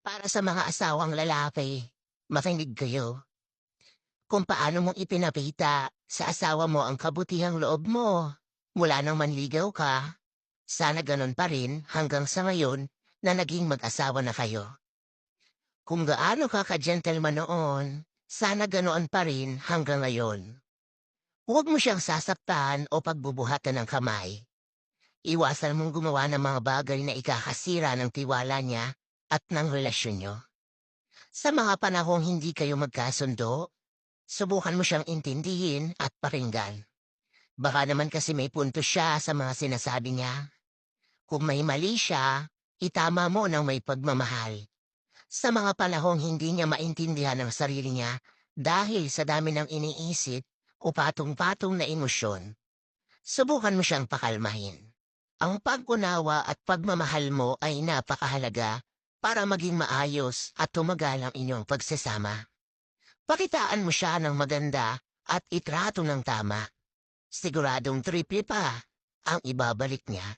Para sa mga asawang lalaki, makinig kayo. Kung paano mong ipinakita sa asawa mo ang kabutihang loob mo mula nang manligaw ka, sana ganon pa rin hanggang sa ngayon na naging mag-asawa na kayo. Kung gaano ka ka-gentleman noon, sana ganoon pa rin hanggang ngayon. Huwag mo siyang sasaktan o pagbubuhatan ng kamay. Iwasan mong gumawa ng mga bagay na ikakasira ng tiwala niya at ng relasyon niyo. Sa mga panahong hindi kayo magkasundo, subukan mo siyang intindihin at pakinggan. Baka naman kasi may punto siya sa mga sinasabi niya. Kung may mali siya, itama mo ng may pagmamahal. Sa mga panahong hindi niya maintindihan ang sarili niya dahil sa dami ng iniisip o patong-patong na emosyon, subukan mo siyang pakalmahin. Ang pag-unawa at pagmamahal mo ay napakahalaga para maging maayos at tumagal ang inyong pagsasama. Pakitaan mo siya ng maganda at itrato ng tama. Siguradong triple pa ang ibabalik niya.